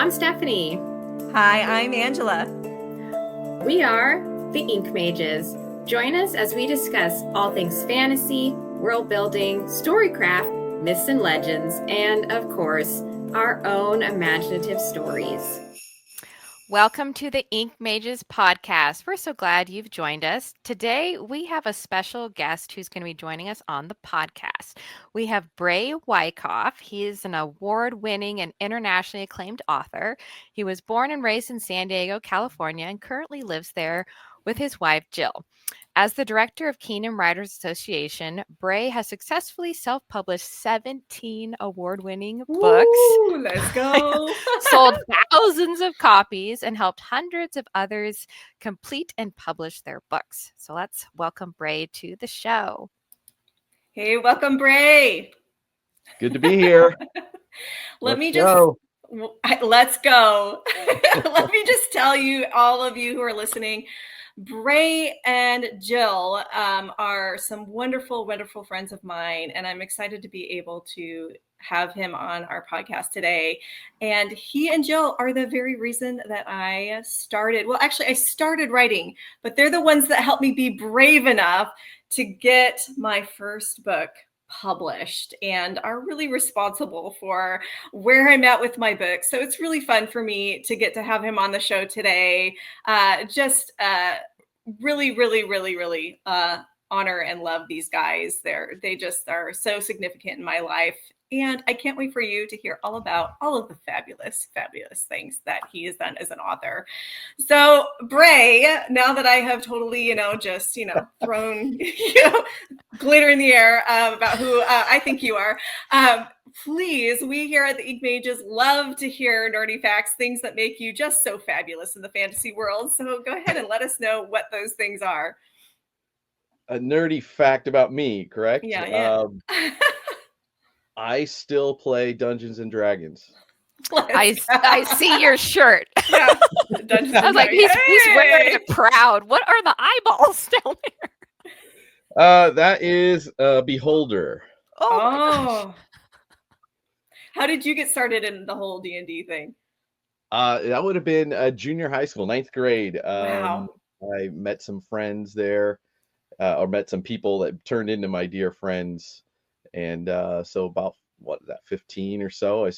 I'm Stephanie. Hi, I'm Angela. We are the Ink Mages. Join us as we discuss all things fantasy, world building, storycraft, myths and legends, and of course, our own imaginative stories. Welcome to the Ink Mages podcast. We're so glad you've joined us. Today, we have a special guest who's going to be joining us on the podcast. We have Brae Wyckoff. He is an award-winning and internationally acclaimed author. He was born and raised in San Diego, California, and currently lives there with his wife, Jill. As the director of Kingdom Writers Association, Brae has successfully self-published 17 award-winning books. Ooh, let's go. Sold thousands of copies and helped hundreds of others complete and publish their books. So let's welcome Brae to the show. Hey, welcome, Brae. Good to be here. Let's go. Let me just tell you, all of you who are listening, Brae and Jill are some wonderful, wonderful friends of mine, and I'm excited to be able to have him on our podcast today. And he and Jill are the very reason that I started. Well, actually, I started writing, but they're the ones that helped me be brave enough to get my first book published and are really responsible for where I'm at with my book. So it's really fun for me to get to have him on the show today. Really honor and love these guys. They just are so significant in my life. And I can't wait for you to hear all about all of the fabulous, fabulous things that he has done as an author. So, Brae, now that I have totally, thrown, glitter in the air about who I think you are, please, we here at the Ink Mages love to hear nerdy facts, things that make you just so fabulous in the fantasy world. So go ahead and let us know what those things are. A nerdy fact about me, correct? Yeah. I still play Dungeons and Dragons. I see your shirt. Yeah. I was like, he's wearing it proud. What are the eyeballs down there? That is Beholder. Oh. How did you get started in the whole D&D thing? That would have been junior high school, 9th grade. Wow. I met some friends there, or met some people that turned into my dear friends. And so about 15 or so,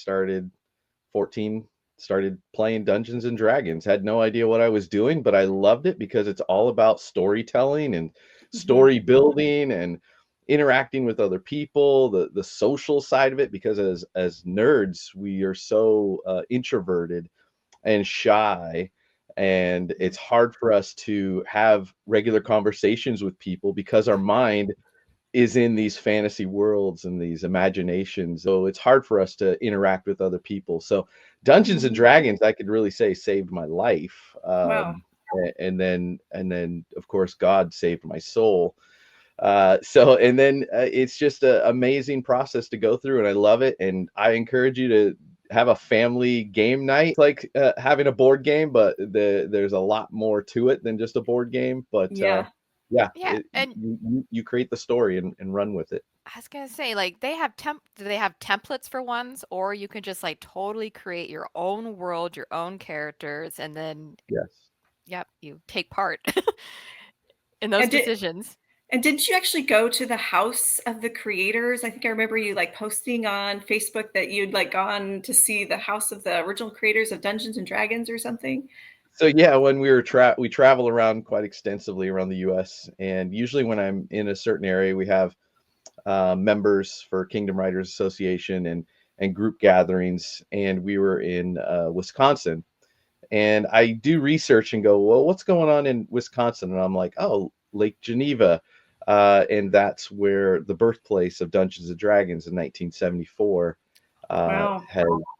14, started playing Dungeons and Dragons. Had no idea what I was doing, but I loved it because it's all about storytelling and story building and interacting with other people, the social side of it, because as nerds, we are so introverted and shy, and it's hard for us to have regular conversations with people because our mind is in these fantasy worlds and these imaginations. So it's hard for us to interact with other people. So Dungeons and Dragons, I could really say, saved my life. Wow. And then of course, God saved my soul. It's just an amazing process to go through, and I love it. And I encourage you to have a family game night, like having a board game, but there's a lot more to it than just a board game. But you create the story and run with it. I was gonna say, like, do they have templates for ones, or you can just like totally create your own world, your own characters, and then you take part in those decisions. And didn't you actually go to the house of the creators? I think I remember you like posting on Facebook that you'd like gone to see the house of the original creators of Dungeons and Dragons or something. So yeah, when we travel around quite extensively around the U.S. and usually when I'm in a certain area, we have members for Kingdom Writers Association and group gatherings, and we were in Wisconsin, and I do research and go, well, what's going on in Wisconsin? And I'm like, oh, Lake Geneva, and that's where the birthplace of Dungeons and Dragons in 1974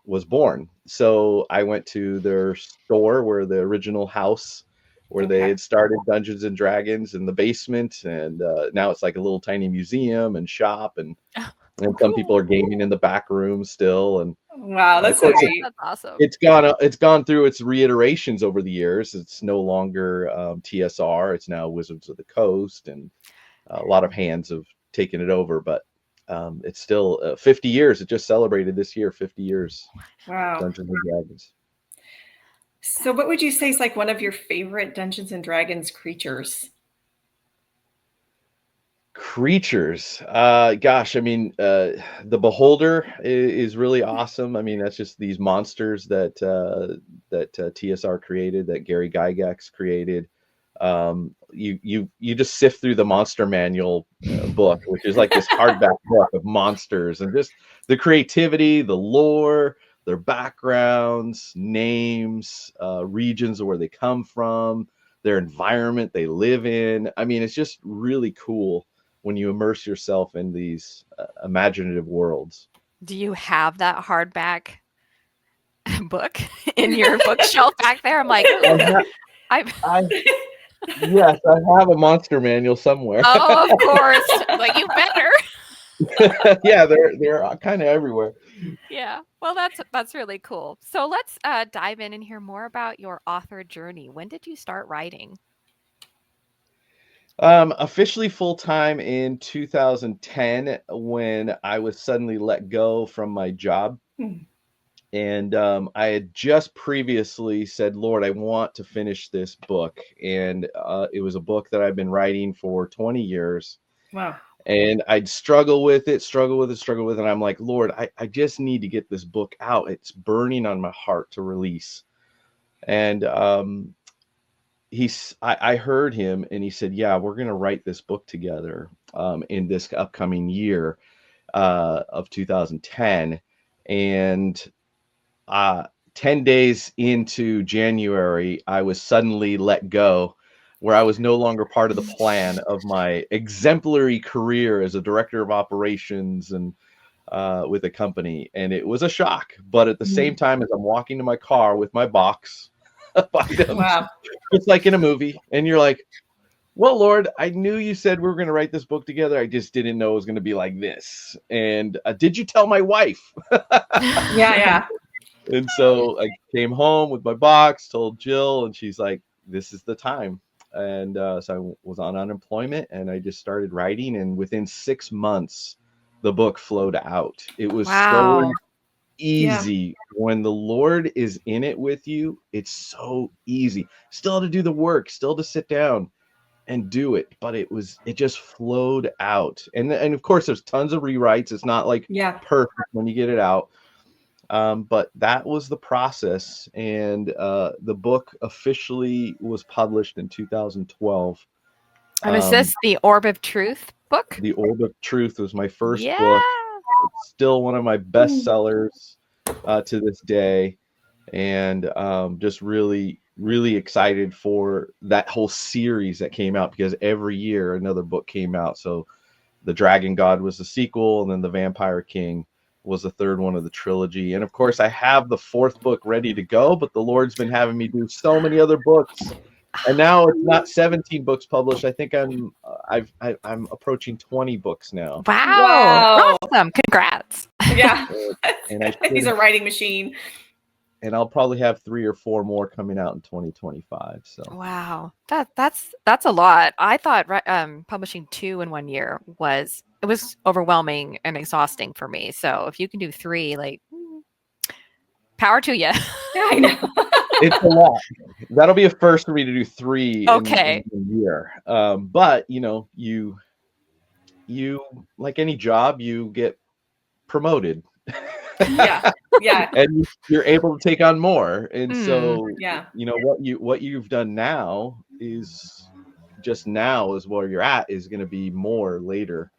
was born. So I went to their store, where the original house where they had started Dungeons and Dragons, in the basement, and now it's like a little tiny museum and shop, and some people are gaming in the back room still. And wow, that's so neat. That's awesome. It's gone through its reiterations over the years. It's no longer TSR. It's now Wizards of the Coast, and a lot of hands have taken it over, but it's still 50 years. It just celebrated this year, 50 years. Wow. Dungeons and Dragons. So what would you say is like one of your favorite Dungeons and Dragons creatures? Creatures. Gosh, I mean, the Beholder is really awesome. I mean, that's just these monsters that TSR created, that Gary Gygax created. You just sift through the monster manual book, which is like this hardback book of monsters, and just the creativity, the lore, their backgrounds, names, regions of where they come from, their environment they live in. I mean, it's just really cool when you immerse yourself in these imaginative worlds. Do you have that hardback book in your bookshelf back there? I'm like, Yes, I have a monster manual somewhere. Oh, of course. Like, you better. Yeah, they're kind of everywhere. Yeah. Well, that's really cool. So let's dive in and hear more about your author journey. When did you start writing? Officially full-time in 2010, when I was suddenly let go from my job. And I had just previously said, Lord, I want to finish this book. And it was a book that I've been writing for 20 years. Wow. And I'd struggle with it. And I'm like, Lord, I just need to get this book out. It's burning on my heart to release. And I heard him, and he said, yeah, we're going to write this book together in this upcoming year of 2010. And 10 days into January, I was suddenly let go, where I was no longer part of the plan of my exemplary career as a director of operations and with a company. And it was a shock. But at the same time, as I'm walking to my car with my box of items, wow, it's like in a movie, and you're like, well, Lord, I knew you said we were going to write this book together. I just didn't know it was going to be like this. And did you tell my wife? yeah. And so I came home with my box, told Jill, and she's like, this is the time. And so I was on unemployment, and I just started writing. And within 6 months, the book flowed out. It was so easy. When the Lord is in it with you, it's so easy. Still to do the work, still to sit down and do it, but it just flowed out. And of course, there's tons of rewrites. It's not like perfect when you get it out. But that was the process. And the book officially was published in 2012. And is this the Orb of Truth book? The Orb of Truth was my first book. It's still one of my best sellers to this day. And just really, really excited for that whole series that came out, because every year another book came out. So the Dragon God was the sequel, and then the Vampire King was the third one of the trilogy. And of course, I have the fourth book ready to go, but the Lord's been having me do so many other books. And now it's not 17 books published. I think I'm approaching 20 books now. Wow. Awesome. Congrats. Yeah. And he's a writing machine. And I'll probably have 3 or 4 more coming out in 2025. So wow, that's a lot. I thought publishing 2 in 1 year was overwhelming and exhausting for me. So if you can do 3, like, power to you. Yeah, I know. It's a lot. That'll be a first for me to do 3 in a year. But you like any job, you get promoted. Yeah. And you're able to take on more. And so what you've done now is where you're at, is going to be more later.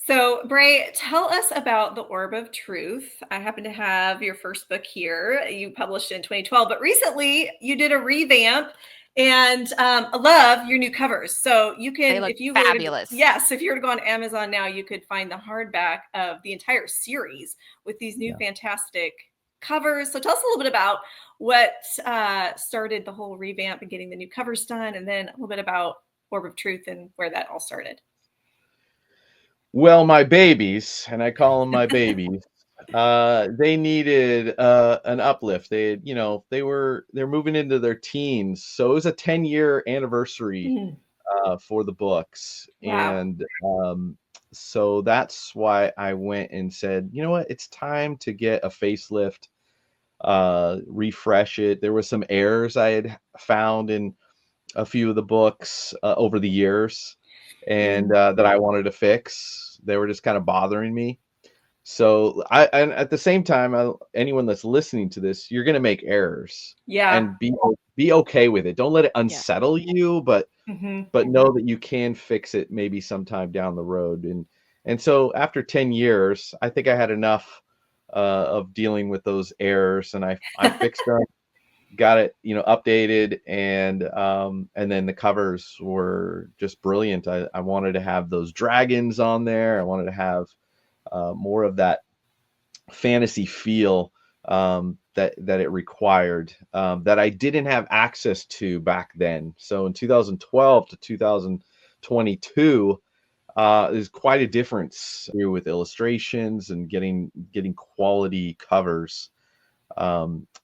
So Brae, tell us about the Orb of Truth. I happen to have your first book here. You published it in 2012, but recently you did a revamp. And I love your new covers. So you can, if you fabulous. If you were to go on Amazon now, you could find the hardback of the entire series with these new fantastic covers. So tell us a little bit about what started the whole revamp and getting the new covers done, and then a little bit about Orb of Truth and where that all started. Well, my babies, and I call them my babies, they needed an uplift. They're moving into their teens, so it was a 10-year anniversary for the books. And so that's why I went and said, you know what, it's time to get a facelift. refresh it. There was some errors I had found in a few of the books over the years, and that I wanted to fix. They were just kind of bothering me. So and at the same time, anyone that's listening to this, you're going to make errors, and be okay with it. Don't let it unsettle you, but know that you can fix it maybe sometime down the road. And so after 10 years, I think I had enough of dealing with those errors, and I fixed them, got it, updated, and then the covers were just brilliant. I wanted to have those dragons on there. I wanted to have more of that fantasy feel that it required, that I didn't have access to back then. So in 2012 to 2022, there's quite a difference here with illustrations and getting quality covers.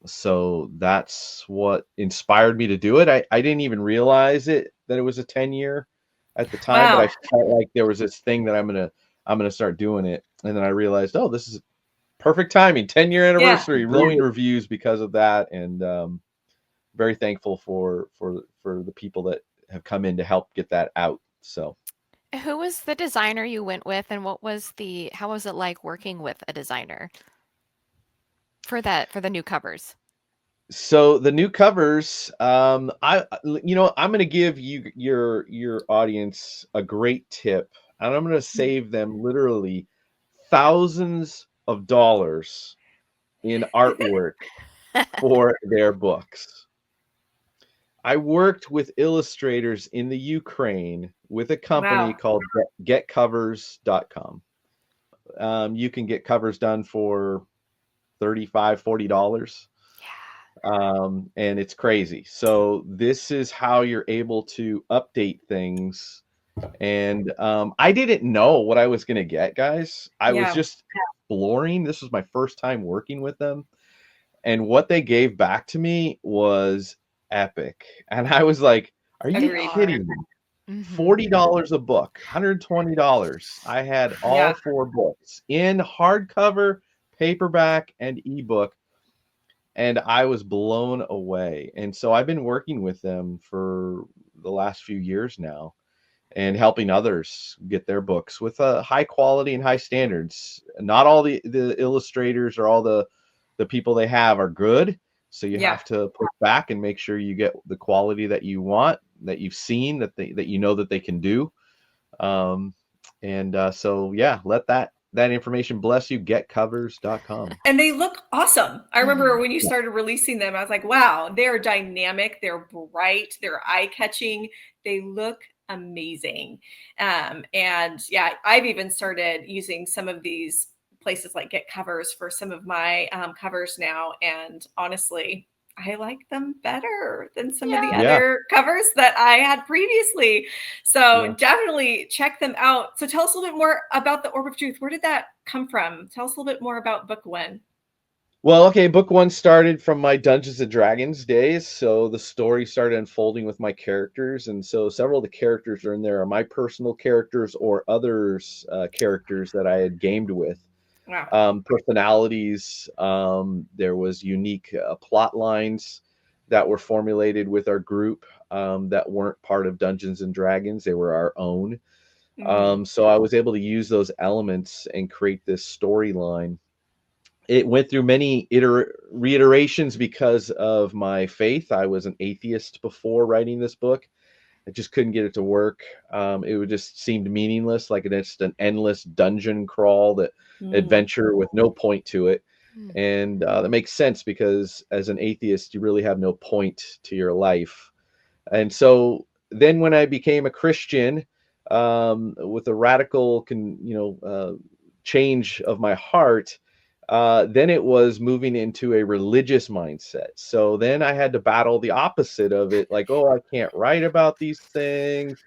So that's what inspired me to do it. I didn't even realize that it was a 10-year at the time, but I felt like there was this thing that I'm gonna start doing it, and then I realized, oh, this is perfect timing, 10-year anniversary, glowing reviews because of that, and very thankful for the people that have come in to help get that out. So, who was the designer you went with, and how was it like working with a designer for the new covers? So the new covers, I'm going to give your audience a great tip, and I'm going to save them literally thousands of dollars in artwork for their books. I worked with illustrators in the Ukraine with a company called getcovers.com. You can get covers done for $35-$40. And it's crazy. So this is how you're able to update things. And I didn't know what I was going to get, guys. I was just exploring. This was my first time working with them. And what they gave back to me was epic. And I was like, are you kidding me? $40 a book, $120. I had all 4 books in hardcover, paperback, and ebook. And I was blown away. And so I've been working with them for the last few years now and helping others get their books with a high quality and high standards. Not all the illustrators or all the people they have are good. So you have to push back and make sure you get the quality that you want, that you've seen, that you know that they can do. So let that information bless you. Getcovers.com. And they look awesome. I remember when you started releasing them, I was like, wow, they're dynamic, they're bright, they're eye-catching, they look amazing. And I've even started using some of these places like Get Covers for some of my covers now, and honestly, I like them better than some of the other covers that I had previously. So definitely check them out. So tell us a little bit more about the Orb of Truth. Where did that come from? Tell us a little bit more about book 1. Well, okay, book 1 started from my Dungeons and Dragons days. So the story started unfolding with my characters. And so several of the characters are in there are my personal characters or others' characters that I had gamed with. Wow. Personalities. There was unique plot lines that were formulated with our group that weren't part of Dungeons and Dragons. They were our own. So I was able to use those elements and create this storyline. It went through many reiterations because of my faith. I was an atheist before writing this book. I just couldn't get it to work. It would just seemed meaningless, like it's an endless dungeon crawl, that adventure with no point to it. And that makes sense because as an atheist, you really have no point to your life. And so then when I became a Christian, with a radical, change of my heart, then it was moving into a religious mindset. So then I had to battle the opposite of it. Like, oh, I can't write about these things.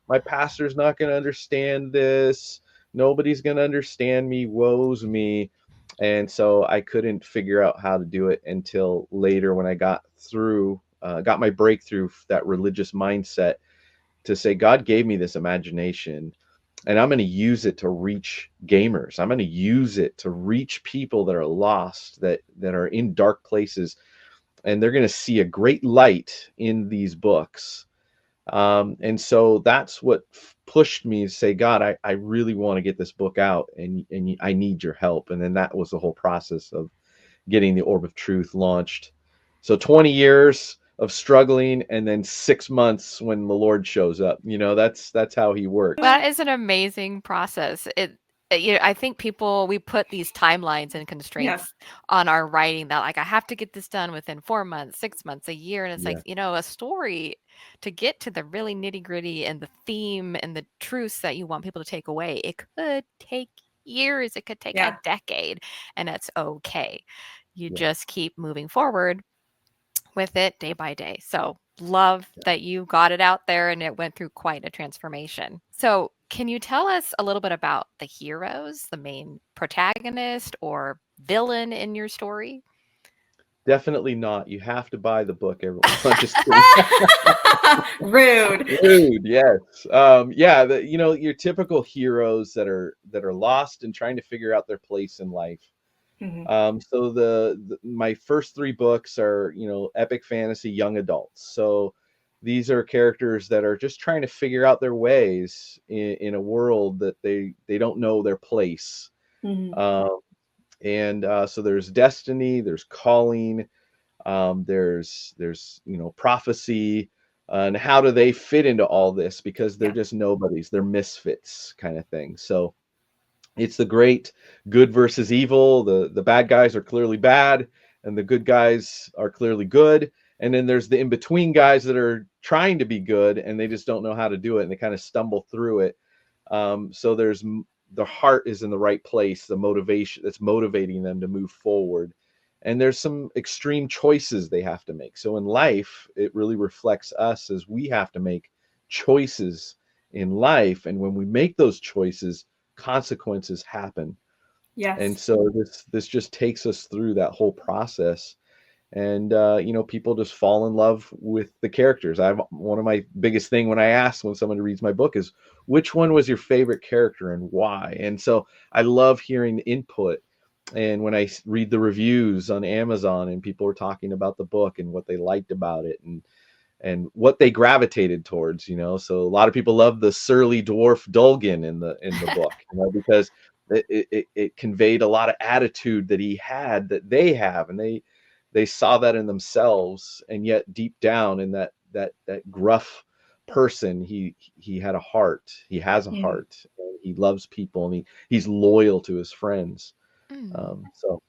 My pastor's not going to understand this. Nobody's going to understand me. Woe's me. And so I couldn't figure out how to do it until later when I got my breakthrough, that religious mindset, to say, God gave me this imagination. and I'm going to use it to reach gamers. I'm going to use it to reach people that are lost, that are in dark places, and they're going to see a great light in these books. And so that's what pushed me to say, God, I really want to get this book out, and I need your help. And then that was the whole process of getting the Orb of Truth launched. So 20 years of struggling, and then 6 months when the Lord shows up. That's how he works. That is an amazing process. I think we put these timelines and constraints on our writing that, like, I have to get this done within 4 months, 6 months, a year. And it's like, a story, to get to the really nitty gritty and the theme and the truths that you want people to take away, it could take years. It could take a decade, and that's okay. You just keep moving forward with it day by day. So love that you got it out there and it went through quite a transformation. So can you tell us a little bit about the heroes, the main protagonist or villain in your story? Definitely not. You have to buy the book, everyone. Just Rude. Yes. Your typical heroes that are lost and trying to figure out their place in life. Mm-hmm. So my first 3 books are, epic fantasy young adults. So these are characters that are just trying to figure out their ways in a world that they don't know their place. Mm-hmm. So there's destiny, there's calling, there's prophecy, and how do they fit into all this, because they're just nobodies, they're misfits kind of thing. So it's the great good versus evil. The bad guys are clearly bad, and the good guys are clearly good. And then there's the in-between guys that are trying to be good, and they just don't know how to do it, and they kind of stumble through it. So there's the heart is in the right place, the motivation that's motivating them to move forward. And there's some extreme choices they have to make. So in life, it really reflects us, as we have to make choices in life. And when we make those choices, consequences happen. Yes. And so this just takes us through that whole process. And people just fall in love with the characters. One of my biggest thing when someone reads my book is, which one was your favorite character and why? And so I love hearing input. And when I read the reviews on Amazon and people are talking about the book and what they liked about it and what they gravitated towards, so a lot of people love the surly dwarf Dulgan in the book, because it conveyed a lot of attitude that he had, that they have, and they saw that in themselves. And yet deep down in that gruff person, he had a heart. He has a heart. And he loves people, and he's loyal to his friends. So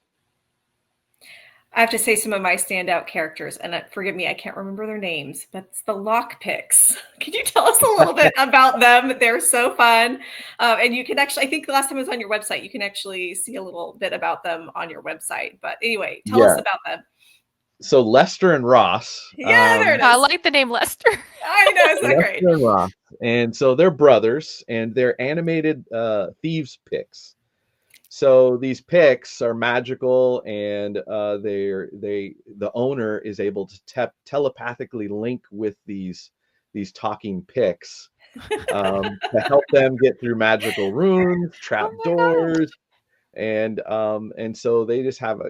I have to say some of my standout characters, and forgive me, I can't remember their names, but it's the lockpicks. Can you tell us a little bit about them? They're so fun. And you can actually, I think the last time I was on your website, you can actually see a little bit about them on your website. But anyway, tell us about them. So Lester and Ross. Yeah, there it is. I like the name Lester. I know, it's not great. And Ross. And so they're brothers, and they're animated thieves picks. So these picks are magical, and the owner is able to telepathically link with these talking picks to help them get through magical rooms, trap doors, and so they just have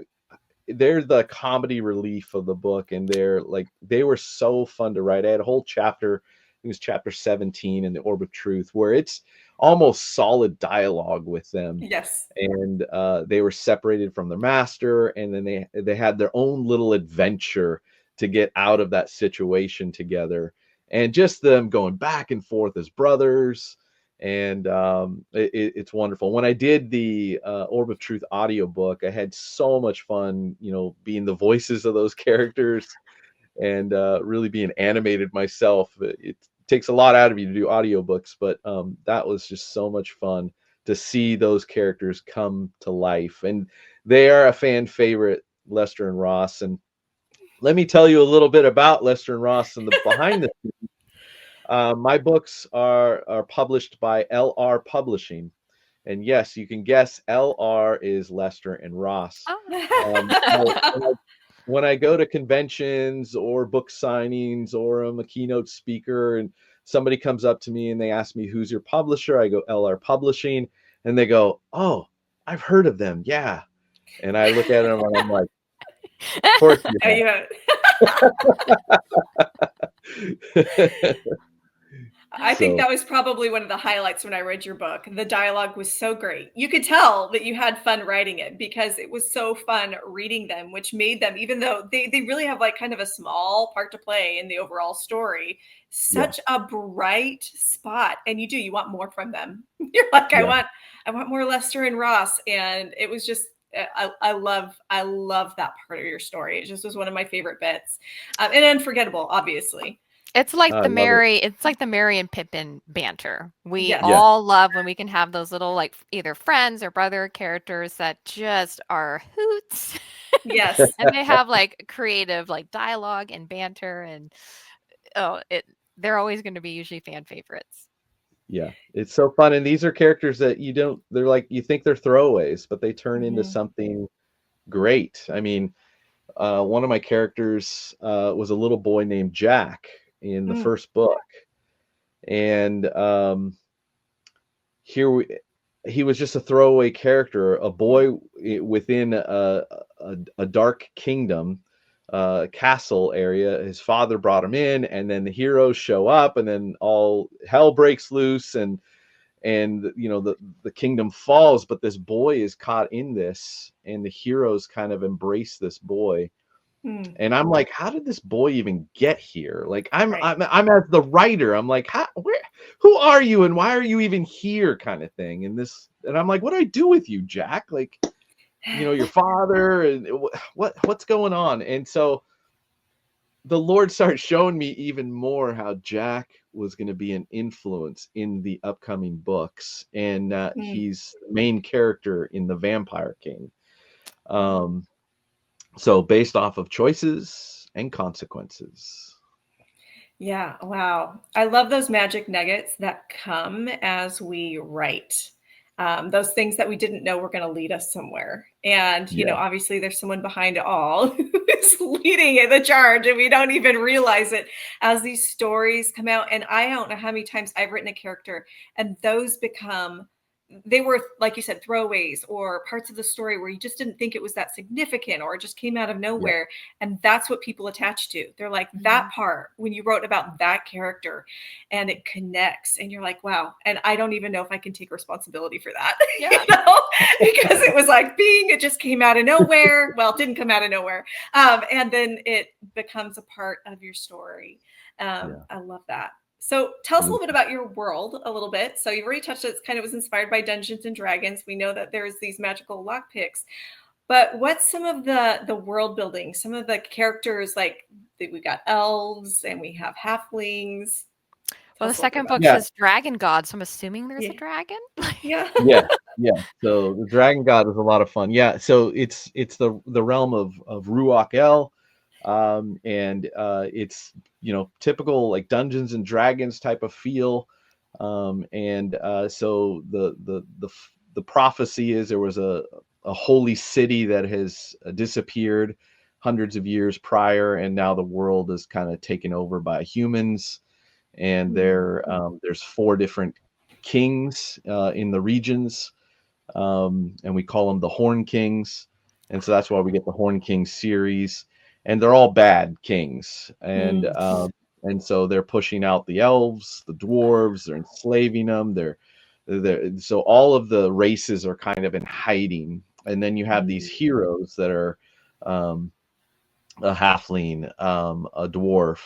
they're the comedy relief of the book, and they were so fun to write. I had a whole chapter, I think it was chapter 17 in the Orb of Truth, where it's almost solid dialogue with them. Yes. And they were separated from their master, and then they had their own little adventure to get out of that situation together, and just them going back and forth as brothers. And it's wonderful. When I did the Orb of Truth audiobook, I had so much fun, being the voices of those characters, and really being animated myself. It takes a lot out of you to do audiobooks, but that was just so much fun to see those characters come to life. And they are a fan favorite, Lester and Ross. And let me tell you a little bit about Lester and Ross and the behind the scenes. My books are published by LR Publishing. And yes, you can guess LR is Lester and Ross. When I go to conventions or book signings, or I'm a keynote speaker, and somebody comes up to me and they ask me, who's your publisher? I go, LR Publishing. And they go, oh, I've heard of them. Yeah. And I look at them and I'm like, of course you have. I think that was probably one of the highlights when I read your book. The dialogue was so great. You could tell that you had fun writing it because it was so fun reading them, which made them, even though they really have like kind of a small part to play in the overall story, such a bright spot. And you want more from them. You're like, I want more Lester and Ross. And it was just, I love that part of your story. It just was one of my favorite bits, and unforgettable, obviously. It's like the Merry and Pippin banter. We Yes. all love when we can have those little like either friends or brother characters that just are hoots. Yes. And they have like creative like dialogue and banter, and they're always going to be usually fan favorites. Yeah, it's so fun. And these are characters that they're like, you think they're throwaways, but they turn into something great. I mean, one of my characters was a little boy named Jack in the first book. And he was just a throwaway character, a boy within a dark kingdom, castle area. His father brought him in, and then the heroes show up, and then all hell breaks loose, and the kingdom falls, but this boy is caught in this, and the heroes kind of embrace this boy. And I'm like, how did this boy even get here? Like, I'm as the writer, I'm like, who are you and why are you even here, kind of thing. And I'm like, what do I do with you, Jack? Like, your father, and what's going on? And so the Lord started showing me even more how Jack was going to be an influence in the upcoming books, and he's the main character in the Vampire King. So based off of choices and consequences. Yeah. Wow. I love those magic nuggets that come as we write. Those things that we didn't know were going to lead us somewhere. And, obviously there's someone behind it all who's leading the charge, and we don't even realize it as these stories come out. And I don't know how many times I've written a character and those they were, like you said, throwaways or parts of the story where you just didn't think it was that significant, or it just came out of nowhere. Yeah. And that's what people attach to. They're like, that part, when you wrote about that character and it connects, and you're like, wow. And I don't even know if I can take responsibility for that, because it was like it just came out of nowhere. Well, it didn't come out of nowhere. And then it becomes a part of your story. I love that. So tell us a little bit about your world a little bit. So you've already touched it. It kind of was inspired by Dungeons and Dragons. We know that there's these magical lockpicks, but what's some of the world building, some of the characters, like we got elves and we have halflings. Well, the second book says dragon god, so I'm assuming there's a dragon. Yeah. So the dragon god is a lot of fun. Yeah. So it's the realm of Ruach El. And it's typical like Dungeons and Dragons type of feel, so the prophecy is there was a holy city that has disappeared hundreds of years prior, and now the world is kind of taken over by humans, and there's 4 different kings in the regions, and we call them the Horn Kings, and so that's why we get the Horn King series. And they're all bad kings, and so they're pushing out the elves, the dwarves. They're enslaving them. So all of the races are kind of in hiding, and then you have these heroes that are a halfling, a dwarf,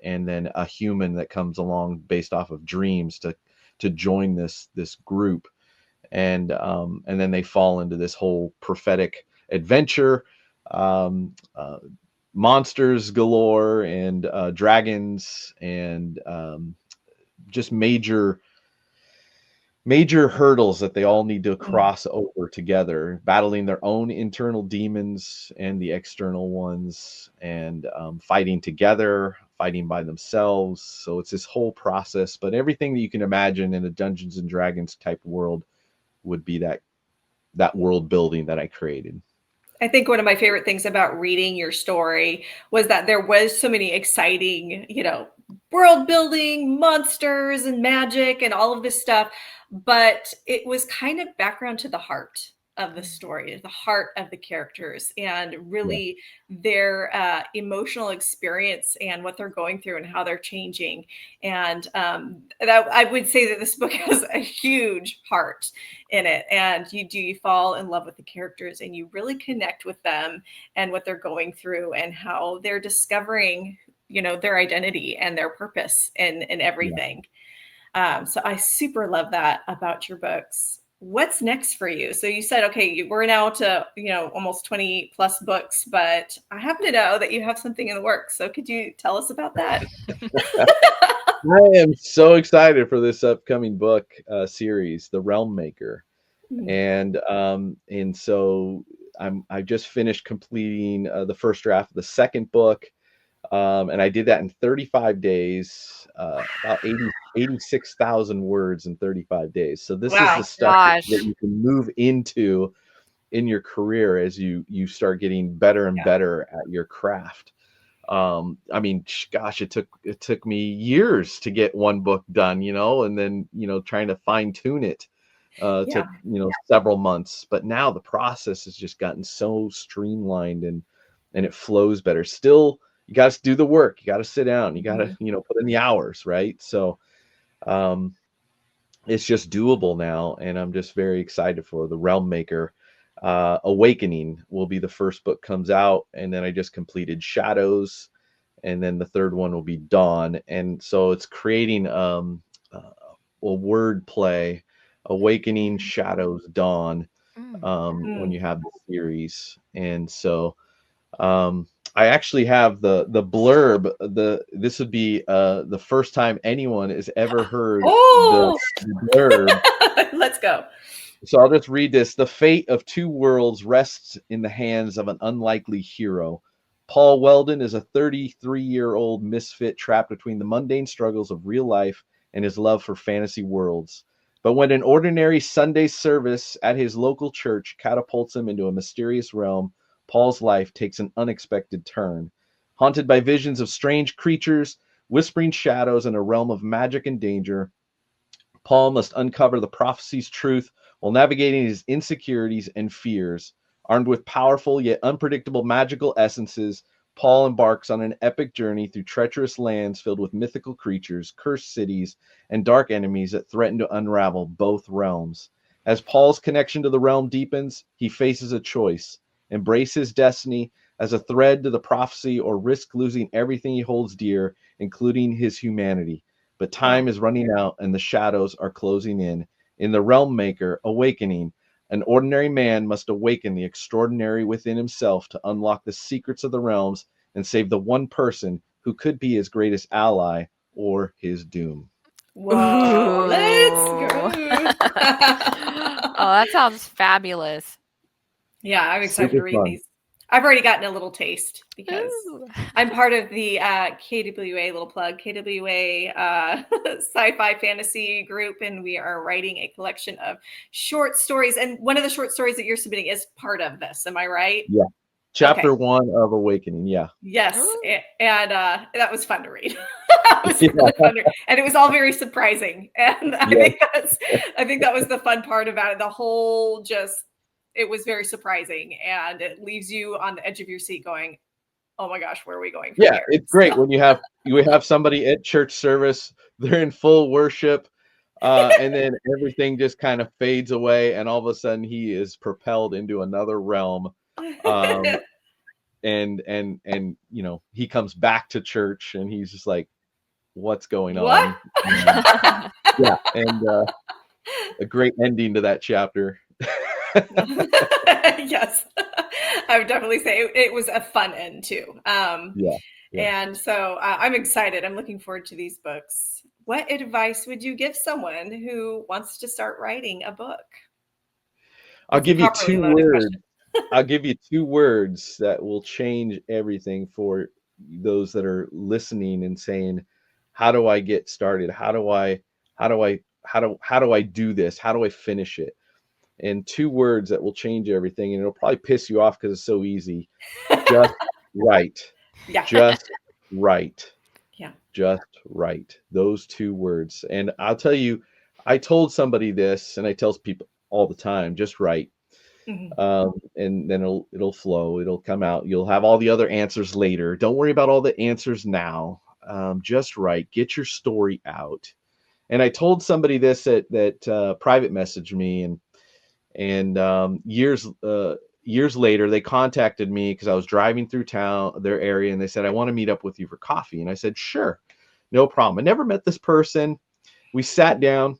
and then a human that comes along based off of dreams to join this group, and then they fall into this whole prophetic adventure. Monsters galore, and dragons, and just major hurdles that they all need to cross over together, battling their own internal demons and the external ones, and fighting together, fighting by themselves. So it's this whole process, but everything that you can imagine in a Dungeons and Dragons type world would be that world building that I created. I think one of my favorite things about reading your story was that there was so many exciting, world building, monsters and magic and all of this stuff. But it was kind of background to the heart of the story, the heart of the characters, and really their emotional experience and what they're going through and how they're changing. And that, I would say that this book has a huge heart in it, and you fall in love with the characters and you really connect with them and what they're going through and how they're discovering, you know, their identity and their purpose in everything. So I super love that about your books. What's next for you? So you said, okay, we're now to, you know, almost 20 plus books, but I happen to know that you have something in the works. So could you tell us about that? I am so excited for this upcoming book series, The Realm Maker. And so I just finished completing the first draft of the second book. And I did that in 35 days, about 86,000 words in 35 days. So this is the stuff that you can move into in your career as you start getting better and better at your craft. I mean, gosh, it took me years to get one book done, you know, and then, you know, trying to fine tune it took, you know, several months. But now the process has just gotten so streamlined and it flows better. Still, you got to do the work. You got to sit down. You got to, you know, put in the hours, right? So it's just doable now, and I'm just very excited for The Realm Maker. Awakening will be the first book comes out, and then I just completed Shadows, and then the third one will be Dawn. And so it's creating a word play, Awakening, Shadows, Dawn, when you have the series. And so I actually have the blurb. This would be the first time anyone has ever heard the blurb. Let's go. So I'll just read this. The fate of two worlds rests in the hands of an unlikely hero. Paul Weldon is a 33-year-old misfit trapped between the mundane struggles of real life and his love for fantasy worlds. But when an ordinary Sunday service at his local church catapults him into a mysterious realm, Paul's life takes an unexpected turn. Haunted by visions of strange creatures, whispering shadows, and a realm of magic and danger, Paul must uncover the prophecy's truth while navigating his insecurities and fears. Armed with powerful yet unpredictable magical essences, Paul embarks on an epic journey through treacherous lands filled with mythical creatures, cursed cities, and dark enemies that threaten to unravel both realms. As Paul's connection to the realm deepens, he faces a choice: embrace his destiny as a thread to the prophecy, or risk losing everything he holds dear, including his humanity. But time is running out and the shadows are closing in. In The Realm Maker, Awakening, an ordinary man must awaken the extraordinary within himself to unlock the secrets of the realms and save the one person who could be his greatest ally or his doom. Whoa, let's go. Oh, that sounds fabulous. Yeah, I'm excited to read these. I've already gotten a little taste because I'm part of the KWA, little plug, KWA sci-fi fantasy group, and we are writing a collection of short stories. And one of the short stories that you're submitting is part of this. Am I right? Yeah. Chapter 1 of Awakening. Yeah. Yes. And that was fun to read. Really fun to read. And it was all very surprising. And I think that was the fun part about it. The whole it was very surprising, and it leaves you on the edge of your seat going, oh my gosh, where are we going from here? It's great when you have somebody at church service, they're in full worship, and then everything just kind of fades away, and all of a sudden he is propelled into another realm. And you know, he comes back to church and he's just like, what's going on? And a great ending to that chapter. Yes, I would definitely say it was a fun end too. And so I'm excited. I'm looking forward to these books. What advice would you give someone who wants to start writing a book? I'll give you two words. I'll give you two words that will change everything for those that are listening and saying, how do I get started? How do I do this? How do I finish it? And two words that will change everything, and it'll probably piss you off because it's so easy. Just right. Yeah. Just right. Yeah. Just right. Those 2 words. And I'll tell you, I told somebody this, and I tell people all the time, just right. And then it'll flow. It'll come out. You'll have all the other answers later. Don't worry about all the answers now. Just right. Get your story out. And I told somebody this that private messaged me, and years later they contacted me because I was driving through their area, and they said, I want to meet up with you for coffee. And I said, sure, no problem. I never met this person. We sat down,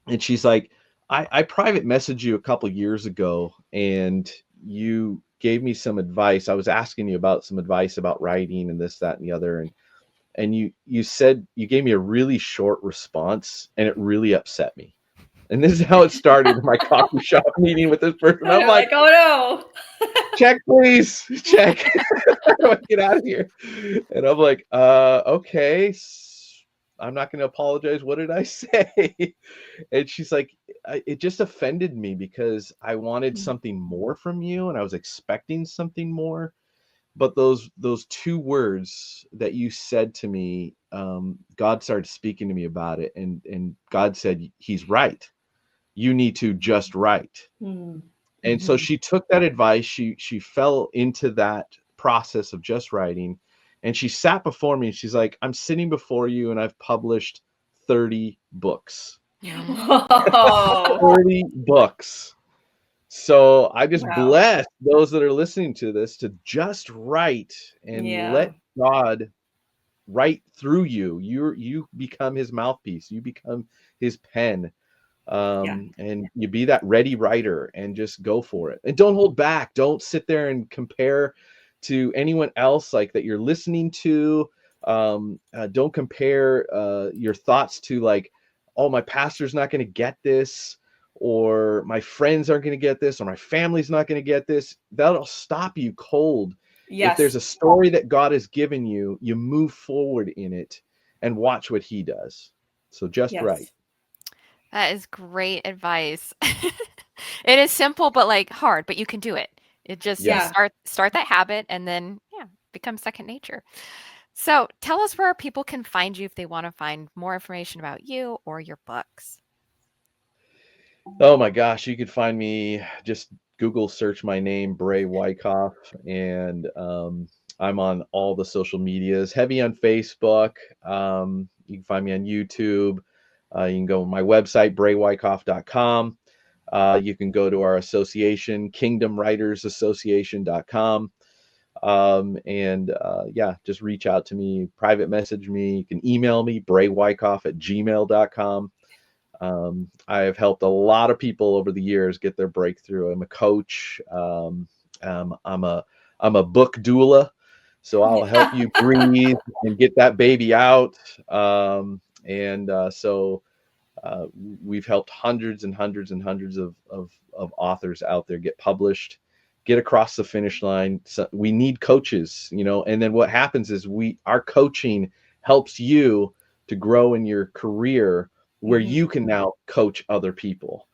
and she's like, I private messaged you a couple years ago, and you gave me some advice. I was asking you about some advice about writing and this, that, and the other. And you said, you gave me a really short response, and it really upset me. And this is how it started in my coffee shop meeting with this person. I'm like, oh no. check, please, check. Get out of here. And I'm like, okay, I'm not going to apologize. What did I say? And she's like, it just offended me because I wanted something more from you, and I was expecting something more. But those 2 words that you said to me, God started speaking to me about it, and God said, he's right. You need to just write. And so she took that advice. She fell into that process of just writing, and she sat before me. And she's like, I'm sitting before you, and I've published 30 books. Whoa. 30 books. So I just Wow. bless those that are listening to this to just write and let God write through you. You become his mouthpiece. You become his pen. And you be that ready writer and just go for it. And don't hold back. Don't sit there and compare to anyone else like that you're listening to. Don't compare your thoughts to like, oh, my pastor's not going to get this, or my friends aren't going to get this, or my family's not going to get this. That'll stop you cold. If there's a story that God has given you, you move forward in it and watch what he does. So just right. That is great advice. It is simple, but like hard, but you can do it. It just start that habit, and then become second nature. So tell us where people can find you if they want to find more information about you or your books. Oh my gosh, you could find me, just Google search my name, Brae Wyckoff, and I'm on all the social medias, heavy on Facebook. You can find me on YouTube. You can go to my website, braewyckoff.com. You can go to our association, kingdomwritersassociation.com. Just reach out to me, private message me. You can email me, braewyckoff@gmail.com. I have helped a lot of people over the years get their breakthrough. I'm a coach. I'm a book doula, so I'll help you breathe and get that baby out. We've helped hundreds and hundreds and hundreds of authors out there get published, get across the finish line. So we need coaches, and then what happens is our coaching helps you to grow in your career, where you can now coach other people.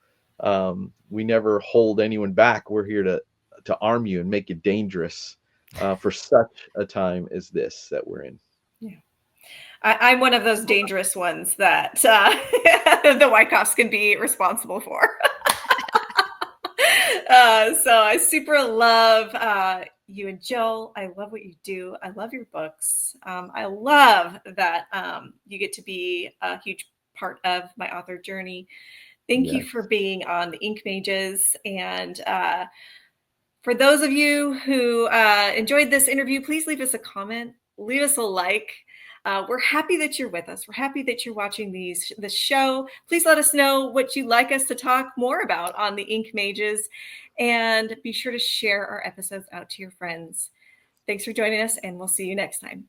We never hold anyone back. We're here to arm you and make you dangerous for such a time as this that we're in. Yeah. I'm one of those dangerous ones that the Wyckoffs can be responsible for. So I super love you and Jill. I love what you do. I love your books. I love that you get to be a huge part of my author journey. Thank you for being on the Ink Mages. And for those of you who enjoyed this interview, please leave us a comment, leave us a like. We're happy that you're with us. We're happy that you're watching this show. Please let us know what you'd like us to talk more about on the Ink Mages, and be sure to share our episodes out to your friends. Thanks for joining us, and we'll see you next time.